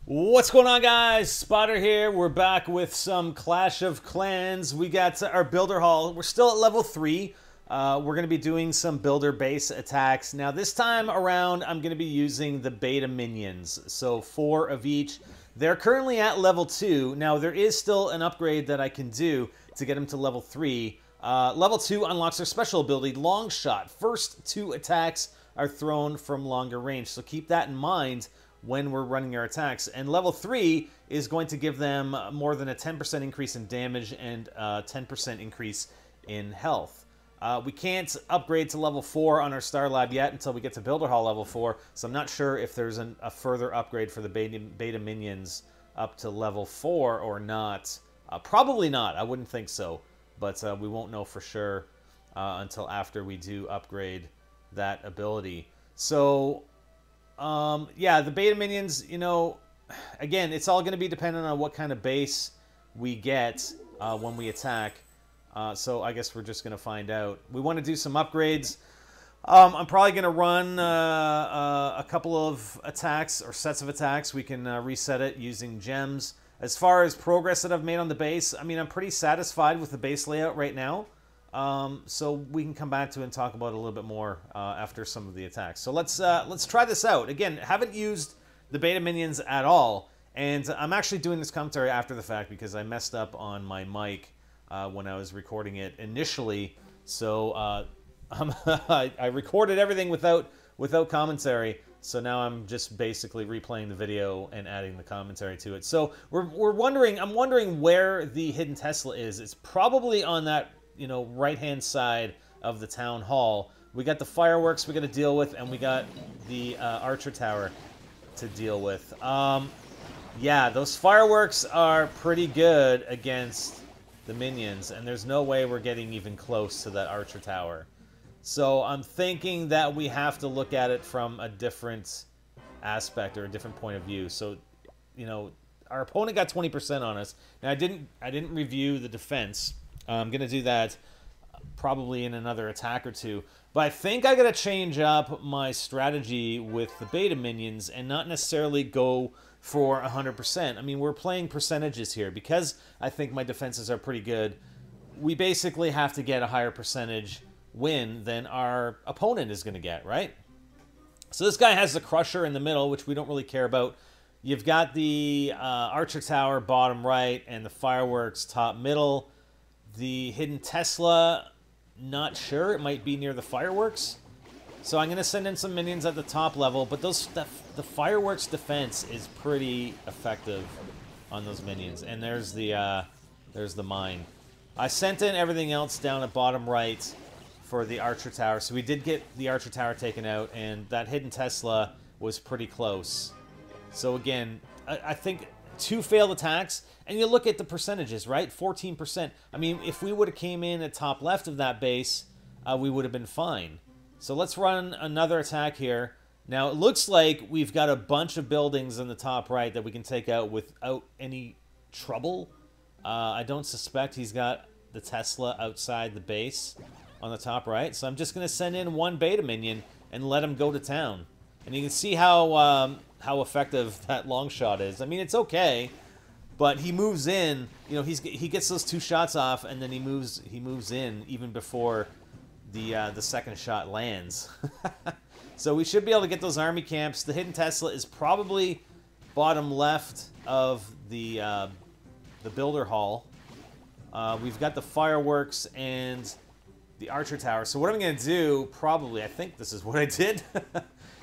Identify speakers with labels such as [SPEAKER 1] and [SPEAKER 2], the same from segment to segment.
[SPEAKER 1] What's going on, guys? Spotter here. We're back with some Clash of Clans. We got our builder hall. We're still at level 3. We're going to be doing some builder base attacks. Now this time around, I'm going to be using the beta minions. So 4 of each. They're currently at level 2. Now there is still an upgrade that I can do to get them to level 3. Level 2 unlocks their special ability, Long Shot. First 2 attacks are thrown from longer range. So keep that in mind when we're running our attacks. And level 3 is going to give them more than a 10% increase in damage and a 10% increase in health. We can't upgrade to level 4 on our Star Lab yet until we get to Builder Hall level 4, so I'm not sure if there's a further upgrade for the beta minions up to level 4 or not. Probably not, I wouldn't think so, but we won't know for sure until after we do upgrade that ability. So yeah, the beta minions, you know, again, it's all going to be dependent on what kind of base we get when we attack. So I guess we're just going to find out. We want to do some upgrades. I'm probably going to run a couple of attacks or sets of attacks. We can reset it using gems. As far as progress that I've made on the base, I mean, I'm pretty satisfied with the base layout right now. So we can come back to it and talk about it a little bit more after some of the attacks. So let's try this out. Again, haven't used the beta minions at all, and I'm actually doing this commentary after the fact because I messed up on my mic when I was recording it initially. So I recorded everything without commentary. So now I'm just basically replaying the video and adding the commentary to it. So I'm wondering where the hidden Tesla is. It's probably on that, you know, right-hand side of the town hall. We got the fireworks we got to deal with, and we got the archer tower to deal with. Yeah, those fireworks are pretty good against the minions, and there's no way we're getting even close to that archer tower. So I'm thinking that we have to look at it from a different aspect or a different point of view. So, you know, our opponent got 20% on us. Now I didn't review the defense. I'm going to do that probably in another attack or two. But I think I got to change up my strategy with the beta minions and not necessarily go for 100%. I mean, we're playing percentages here. Because I think my defenses are pretty good, we basically have to get a higher percentage win than our opponent is going to get, right? So this guy has the crusher in the middle, which we don't really care about. You've got the archer tower bottom right and the fireworks top middle. The hidden Tesla, not sure. It might be near the fireworks. So I'm going to send in some minions at the top level, but the fireworks defense is pretty effective on those minions. And there's the mine. I sent in everything else down at bottom right for the archer tower. So we did get the archer tower taken out, and that hidden Tesla was pretty close. So again, I think 2 failed attacks, and you look at the percentages, right? 14%. I mean, if we would have came in at top left of that base, we would have been fine. So let's run another attack here. Now, it looks like we've got a bunch of buildings in the top right that we can take out without any trouble. I don't suspect he's got the Tesla outside the base on the top right. So I'm just going to send in 1 beta minion and let him go to town. And you can see how effective that long shot is. I mean, it's okay, but he moves in. You know, he gets those 2 shots off, and then he moves in even before the second shot lands. So we should be able to get those army camps. The hidden Tesla is probably bottom left of the builder hall. We've got the fireworks and the archer tower. So what I'm going to do, probably, I think this is what I did,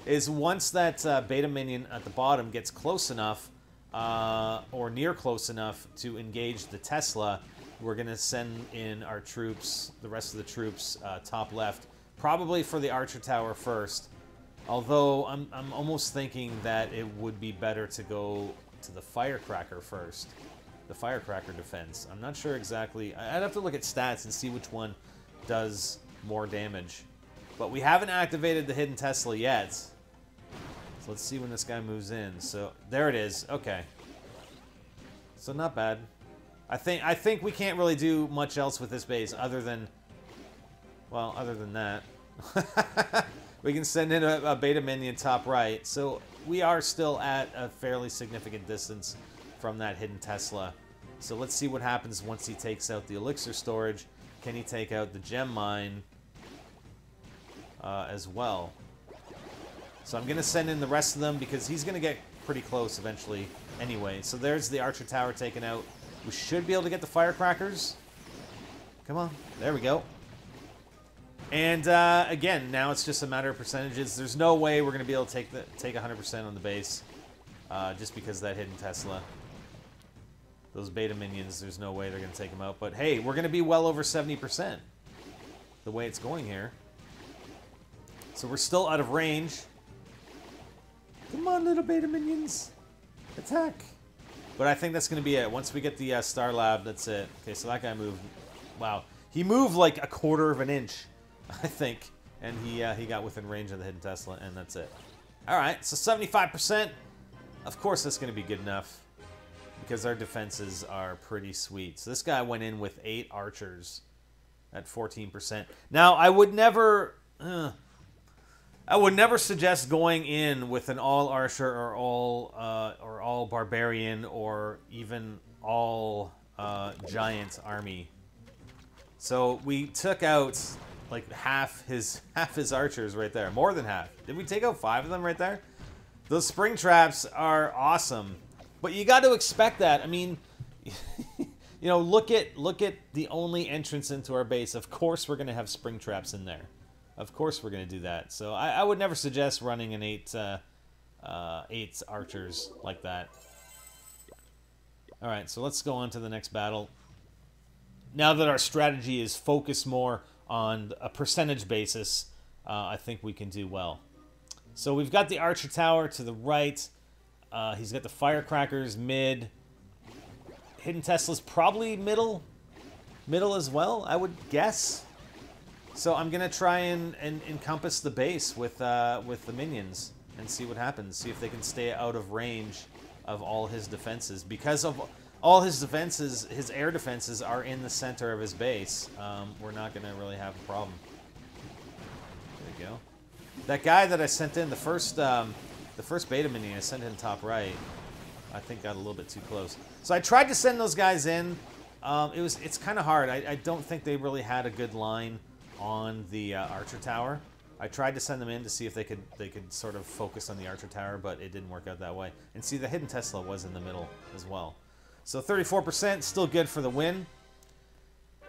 [SPEAKER 1] is once that beta minion at the bottom gets close enough, or near close enough to engage the Tesla, we're going to send in our troops, the rest of the troops, top left, probably for the archer tower first. Although I'm almost thinking that it would be better to go to the firecracker first, the firecracker defense. I'm not sure exactly. I'd have to look at stats and see which one does more damage. But we haven't activated the hidden Tesla yet. So let's see when this guy moves in. So there it is. Okay. So not bad. I think we can't really do much else with this base other than, well, other than that. We can send in a beta minion top right. So we are still at a fairly significant distance from that hidden Tesla. So let's see what happens once he takes out the elixir storage. Can he take out the gem mine as well? So I'm going to send in the rest of them because he's going to get pretty close eventually anyway. So there's the archer tower taken out. We should be able to get the firecrackers. Come on. There we go. And again, now it's just a matter of percentages. There's no way we're going to be able to take 100% on the base just because of that hidden Tesla. Those beta minions, there's no way they're going to take them out. But hey, we're going to be well over 70% the way it's going here. So we're still out of range. Come on, little beta minions. Attack. But I think that's going to be it. Once we get the Star Lab, that's it. Okay, so that guy moved. Wow. He moved like a quarter of an inch, I think. And he got within range of the hidden Tesla, and that's it. All right, so 75%. Of course, that's going to be good enough because our defenses are pretty sweet. So this guy went in with 8 archers at 14%. Now, I would never suggest going in with an all archer or all barbarian or even all giant army. So we took out like half his archers right there, more than half. Did we take out 5 of them right there? Those spring traps are awesome, but you got to expect that. I mean, you know, look at the only entrance into our base. Of course, we're gonna have spring traps in there. Of course, we're gonna do that. So I would never suggest running an 8 archers like that. All right, so let's go on to the next battle. Now that our strategy is focused more on a percentage basis, I think we can do well. So we've got the archer tower to the right. He's got the firecrackers mid. Hidden Tesla's probably middle as well, I would guess. So I'm gonna try and encompass the base with the minions and see what happens. See if they can stay out of range of all his defenses. Because of all his defenses, his air defenses are in the center of his base. We're not gonna really have a problem. There you go. That guy that I sent in, the first beta minion I sent in top right, I think got a little bit too close. So I tried to send those guys in. It's kind of hard. I don't think they really had a good line on the archer tower. I tried to send them in to see if they could sort of focus on the archer tower, but it didn't work out that way. And see, the hidden Tesla was in the middle as well. So 34%, still good for the win.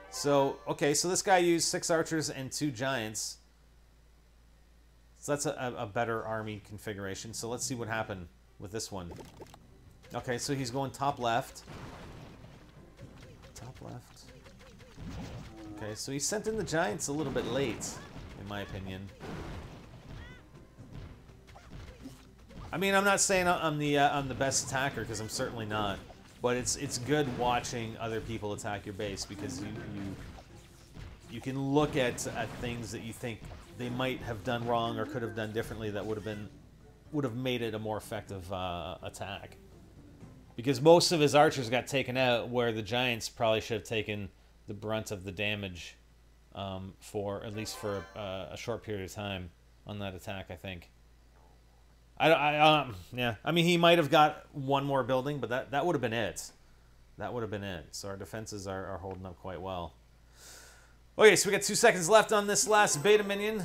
[SPEAKER 1] So, okay, so this guy used 6 archers and 2 giants. So that's a better army configuration. So let's see what happened with this one. Okay, so he's going top left. Top left. Okay, so he sent in the giants a little bit late, in my opinion. I mean, I'm not saying I'm the best attacker, because I'm certainly not. But it's good watching other people attack your base, because you can look at things that you think they might have done wrong or could have done differently that would have made it a more effective attack. Because most of his archers got taken out, where the giants probably should have taken the brunt of the damage for at least for a short period of time on that attack, I think. Yeah. I mean, he might have got one more building, but that would have been it. That would have been it. So our defenses are holding up quite well. Okay, so we got 2 seconds left on this last beta minion.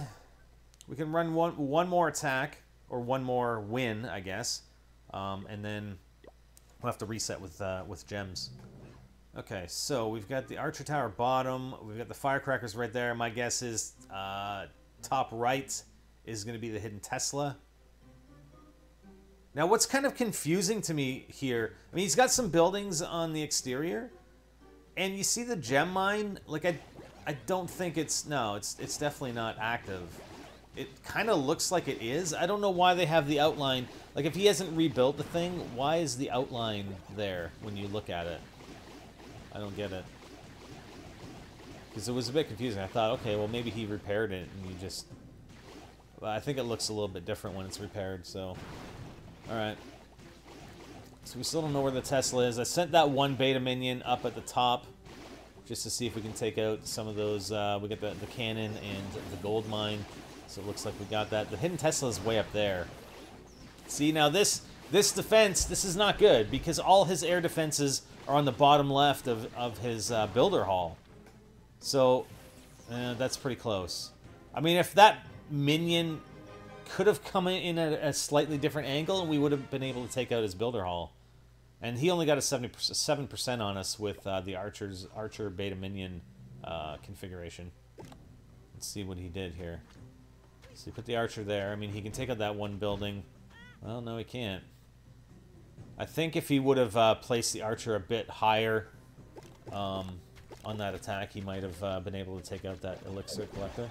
[SPEAKER 1] We can run one more attack, or one more win, I guess, and then we'll have to reset with gems. Okay, so we've got the archer tower bottom. We've got the firecrackers right there. My guess is top right is going to be the hidden Tesla. Now, what's kind of confusing to me here, I mean, he's got some buildings on the exterior, and you see the gem mine. Like, I don't think it's definitely not active. It kind of looks like it is. I don't know why they have the outline. Like, if he hasn't rebuilt the thing, why is the outline there when you look at it? I don't get it. Because it was a bit confusing. I thought, okay, well, maybe he repaired it, and you just... Well, I think it looks a little bit different when it's repaired, so... Alright. So we still don't know where the Tesla is. I sent that one beta minion up at the top, just to see if we can take out some of those... we got the cannon and the gold mine. So it looks like we got that. The hidden Tesla is way up there. See, now this defense, this is not good because all his air defenses are on the bottom left of his builder hall. So that's pretty close. I mean, if that minion could have come in at a slightly different angle, we would have been able to take out his builder hall. And he only got a 7% on us with the Archer Beta Minion configuration. Let's see what he did here. So he put the Archer there. I mean, he can take out that one building. Well, no, he can't. I think if he would have placed the Archer a bit higher on that attack, he might have been able to take out that Elixir Collector.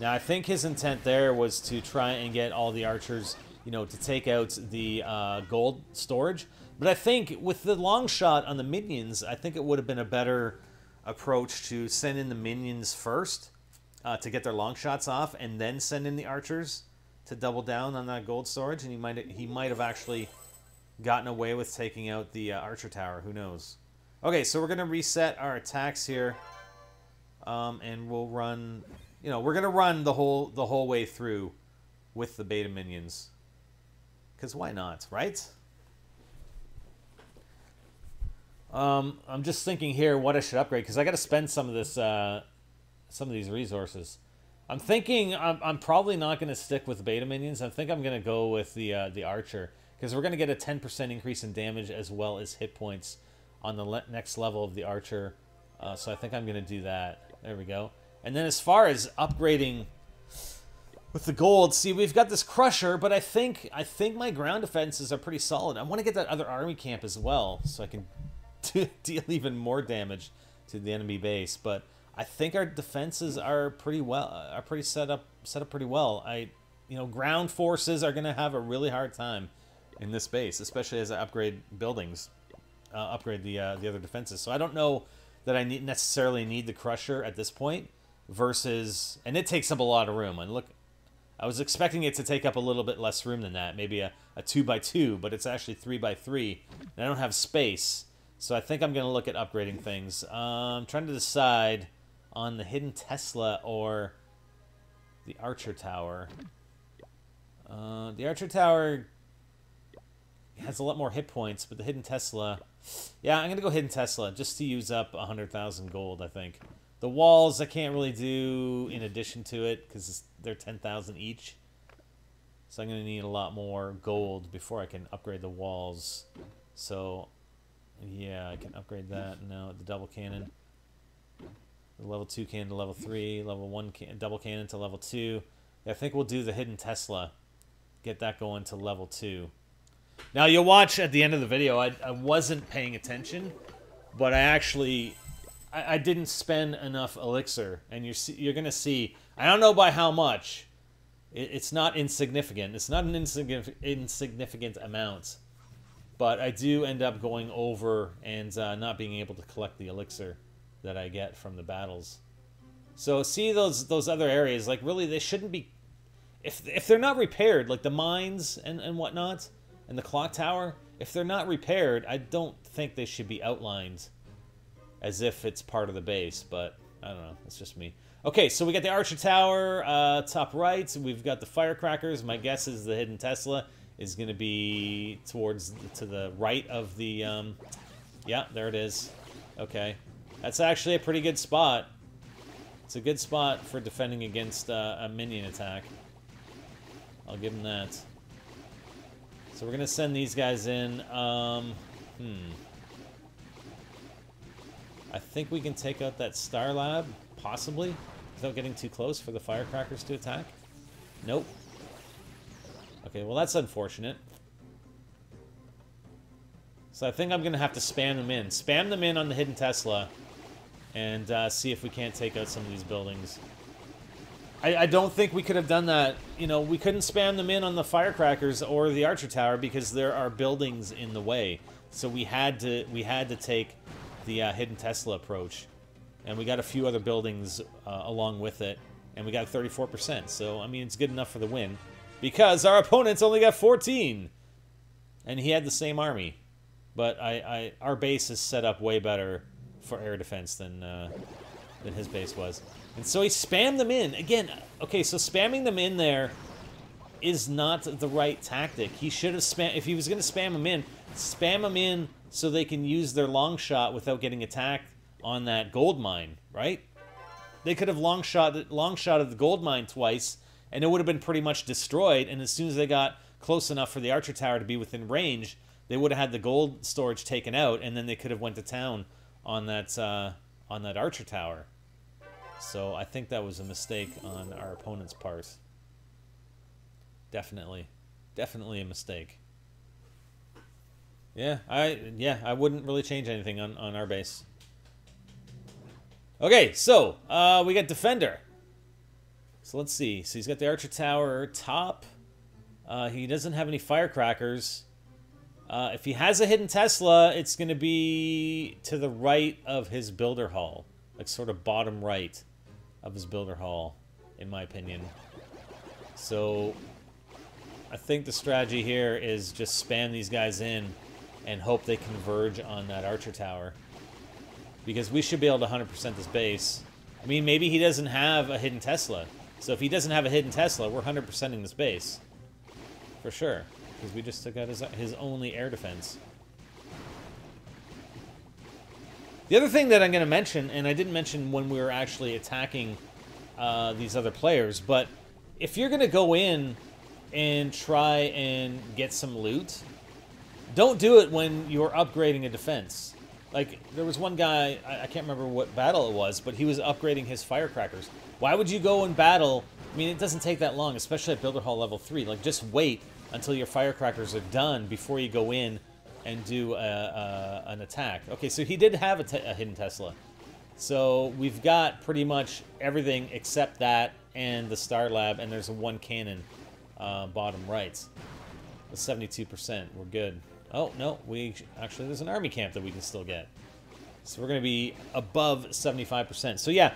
[SPEAKER 1] Now, I think his intent there was to try and get all the Archers, you know, to take out the gold storage. But I think with the long shot on the minions, I think it would have been a better approach to send in the minions first to get their long shots off, and then send in the Archers to double down on that gold storage. And he might have actually gotten away with taking out the Archer Tower. Who knows? Okay, so we're gonna reset our attacks here, and we'll run. You know, we're gonna run the whole way through with the beta minions. Because why not, right? I'm just thinking here what I should upgrade because I got to spend some of this, some of these resources. I'm thinking I'm probably not going to stick with beta minions. I think I'm going to go with the Archer because we're going to get a 10% increase in damage as well as hit points on the next level of the Archer. So I think I'm going to do that. There we go. And then as far as upgrading with the gold, see, we've got this Crusher, but I think my ground defenses are pretty solid. I want to get that other army camp as well, so I can deal even more damage to the enemy base. But I think our defenses are pretty set up pretty well. You know, ground forces are going to have a really hard time in this base, especially as I upgrade buildings, upgrade the other defenses. So I don't know that I necessarily need the Crusher at this point. Versus, and it takes up a lot of room. And look, I was expecting it to take up a little bit less room than that, maybe a 2x2, but it's actually 3x3. And I don't have space, so I think I'm going to look at upgrading things. I'm trying to decide on the hidden Tesla or the Archer Tower. The Archer Tower has a lot more hit points, but the hidden Tesla, yeah, I'm going to go hidden Tesla just to use up 100,000 gold, I think. The walls I can't really do in addition to it because they're 10,000 each. So I'm going to need a lot more gold before I can upgrade the walls. So, yeah, I can upgrade that now. The double cannon. The level 2 cannon to level 3. Level 1 double cannon to level 2. I think we'll do the hidden Tesla. Get that going to level 2. Now, you'll watch at the end of the video, I wasn't paying attention, but I actually... I didn't spend enough elixir, and you're going to see, I don't know by how much, it's not insignificant. It's not an insignificant amount, but I do end up going over and not being able to collect the elixir that I get from the battles. So see those other areas, like really they shouldn't be, if they're not repaired, like the mines and whatnot, and the clock tower, if they're not repaired, I don't think they should be outlined as if it's part of the base, but I don't know. It's just me. Okay, so we got the Archer Tower, top right. We've got the firecrackers. My guess is the hidden Tesla is going to be to the right of the... yeah, there it is. Okay. That's actually a pretty good spot. It's a good spot for defending against a minion attack. I'll give him that. So we're going to send these guys in. I think we can take out that Star Lab, possibly, without getting too close for the firecrackers to attack. Nope. Okay, well that's unfortunate. So I think I'm going to have to spam them in. Spam them in on the hidden Tesla and see if we can't take out some of these buildings. I don't think we could have done that. You know, we couldn't spam them in on the firecrackers or the Archer Tower because there are buildings in the way. So we had to take the hidden Tesla approach, and we got a few other buildings along with it, and we got 34%. So I mean, it's good enough for the win because our opponents only got 14, and he had the same army. But our base is set up way better for air defense than than his base was. And so he spammed them in. Again, okay, so spamming them in there is not the right tactic. He should have spam, if he was going to spam them in so they can use their long shot without getting attacked on that gold mine, right? They could have long shot at the gold mine twice, and it would have been pretty much destroyed. And as soon as they got close enough for the archer tower to be within range, they would have had the gold storage taken out, and then they could have went to town on that archer tower. So I think that was a mistake on our opponent's part. Definitely a mistake. Yeah, I wouldn't really change anything on our base. Okay, so we got defender. So let's see. So he's got the archer tower top. He doesn't have any firecrackers. If he has a hidden Tesla, it's going to be to the right of his builder hall. Like sort of bottom right of his builder hall, in my opinion. So I think the strategy here is just spam these guys in and hope they converge on that archer tower. Because we should be able to 100% this base. I mean, maybe he doesn't have a hidden Tesla. So if he doesn't have a hidden Tesla, we're 100%ing this base. For sure. Because we just took out his only air defense. The other thing that I'm going to mention, and I didn't mention when we were actually attacking these other players, but if you're going to go in and try and get some loot, don't do it when you're upgrading a defense. Like, there was one guy, I can't remember what battle it was, but he was upgrading his firecrackers. Why would you go in battle? I mean, it doesn't take that long, especially at Builder Hall level 3. Like, just wait until your firecrackers are done before you go in and do an attack. Okay, so he did have a hidden Tesla. So we've got pretty much everything except that and the Star Lab, and there's a one cannon bottom right. With 72%, we're good. Oh, no, there's an army camp that we can still get. So we're going to be above 75%. So yeah,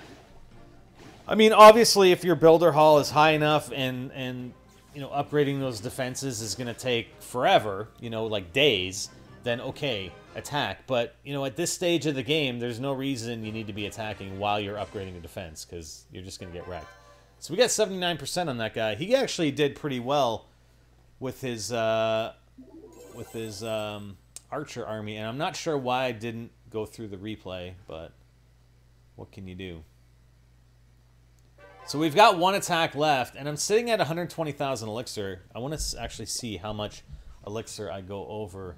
[SPEAKER 1] I mean, obviously, if your builder hall is high enough and you know, upgrading those defenses is going to take forever, you know, like days, then okay, attack. But, you know, at this stage of the game, there's no reason you need to be attacking while you're upgrading a defense, because you're just going to get wrecked. So we got 79% on that guy. He actually did pretty well with his archer army, and I'm not sure why I didn't go through the replay, but what can you do? So we've got one attack left, and I'm sitting at 120,000 elixir. I want to actually see how much elixir I go over,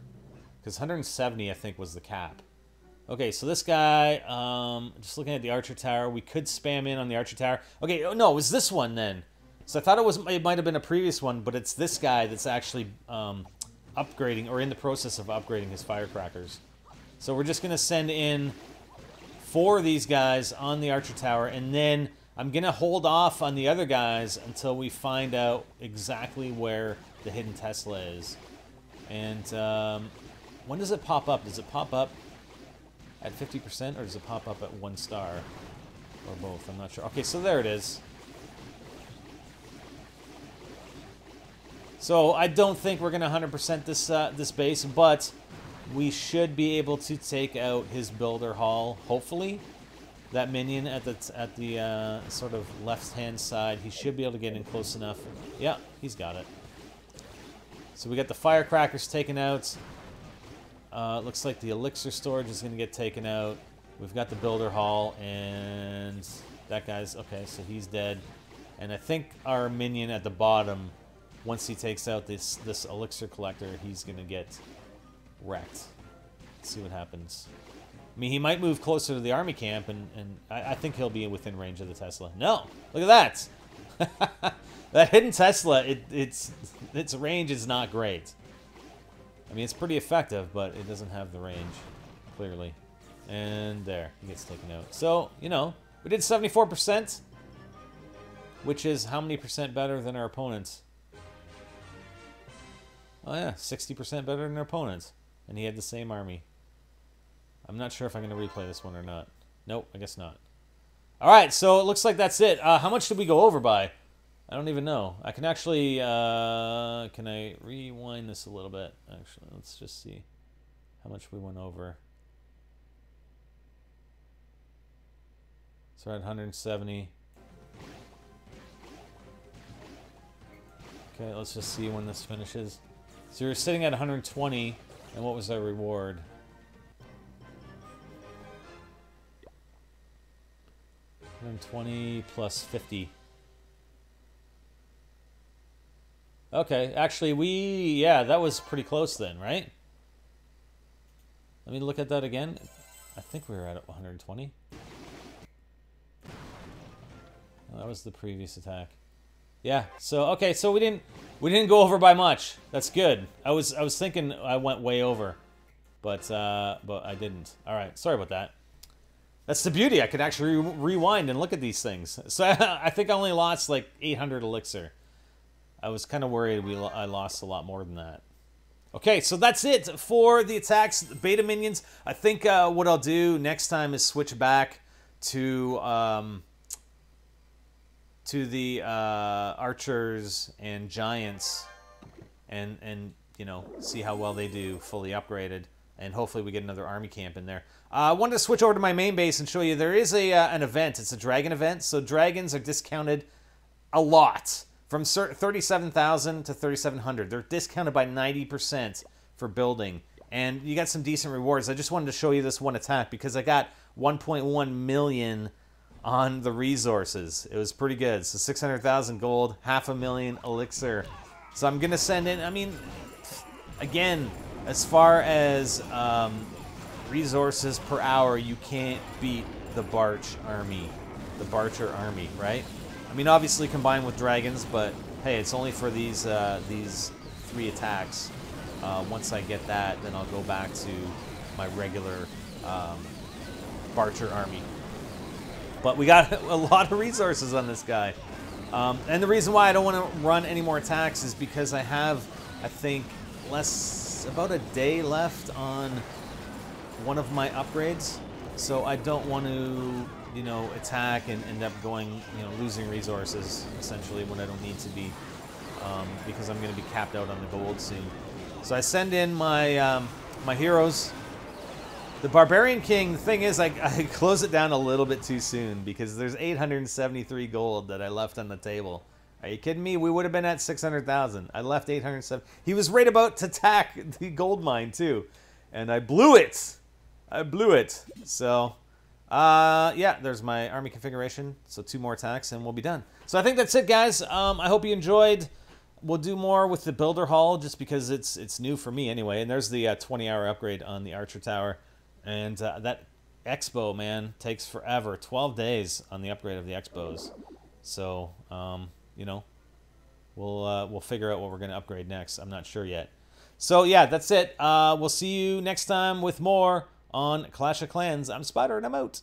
[SPEAKER 1] because 170 I think was the cap. Okay, so this guy, just looking at the archer tower, we could spam in on the archer tower. Okay, oh no, it was this one then. So I thought it might have been a previous one, but it's this guy that's actually upgrading, or in the process of upgrading his firecrackers. So we're just going to send in 4 of these guys on the archer tower, and then I'm going to hold off on the other guys until we find out exactly where the hidden Tesla is. And when does it pop up? Does it pop up at 50%, or does it pop up at 1 star? Or both, I'm not sure. Okay, so there it is. So I don't think we're going to 100% this base, but we should be able to take out his builder hall, hopefully. That minion at the sort of left-hand side, he should be able to get in close enough. Yeah, he's got it. So we got the firecrackers taken out. Looks like the elixir storage is going to get taken out. We've got the builder hall, and that guy's... Okay, so he's dead. And I think our minion at the bottom, once he takes out this elixir collector, he's going to get wrecked. Let's see what happens. I mean, he might move closer to the army camp, and I think he'll be within range of the Tesla. No! Look at that! That hidden Tesla, its range is not great. I mean, it's pretty effective, but it doesn't have the range, clearly. And there, he gets taken out. So, you know, we did 74%, which is how many percent better than our opponents? Oh yeah, 60% better than our opponents. And he had the same army. I'm not sure if I'm going to replay this one or not. Nope, I guess not. Alright, so it looks like that's it. How much did we go over by? I don't even know. I can actually... can I rewind this a little bit? Actually, let's just see how much we went over. So we're at 170. Okay, let's just see when this finishes. So you're sitting at 120, and what was our reward? $120 plus 50. Okay, actually yeah, that was pretty close then, right? Let me look at that again. I think we were at 120. Oh, that was the previous attack. Yeah. So okay. So we didn't go over by much. That's good. I was thinking I went way over, but I didn't. All right. Sorry about that. That's the beauty. I could actually rewind and look at these things. So I think I only lost like 800 elixir. I was kind of worried I lost a lot more than that. Okay, so that's it for the attacks, the beta minions. I think what I'll do next time is switch back to the archers and giants, and you know, see how well they do fully upgraded, and hopefully we get another army camp in there. I wanted to switch over to my main base and show you there is an event. It's a dragon event, so dragons are discounted a lot. From 37,000 to 3,700. They're discounted by 90% for building. And you got some decent rewards. I just wanted to show you this one attack because I got 1.1 million on the resources. It was pretty good. So 600,000 gold, 500,000 elixir. So I'm going to send in, I mean, again, as far as resources per hour, you can't beat the Barch army, the Barcher army, right? I mean, obviously combined with dragons, but hey, it's only for these 3 attacks. Once I get that, then I'll go back to my regular Barcher army. But we got a lot of resources on this guy. And the reason why I don't want to run any more attacks is because I have, I think, about a day left on one of my upgrades. So I don't want to, you know, attack and end up going, you know, losing resources, essentially, when I don't need to be, because I'm going to be capped out on the gold soon. So I send in my my heroes. The Barbarian King, the thing is, I close it down a little bit too soon because there's 873 gold that I left on the table. Are you kidding me? We would have been at 600,000. I left 807. He was right about to attack the gold mine, too. And I blew it. I blew it. So... yeah, there's my army configuration. So 2 more attacks and we'll be done. So I think that's it, guys. I hope you enjoyed. We'll do more with the Builder Hall just because it's new for me anyway. And there's the 20-hour upgrade on the Archer Tower. And that Expo, man, takes forever. 12 days on the upgrade of the Expos. So, you know, we'll figure out what we're going to upgrade next. I'm not sure yet. So, yeah, that's it. We'll see you next time with more on Clash of Clans. I'm Spider, and I'm out.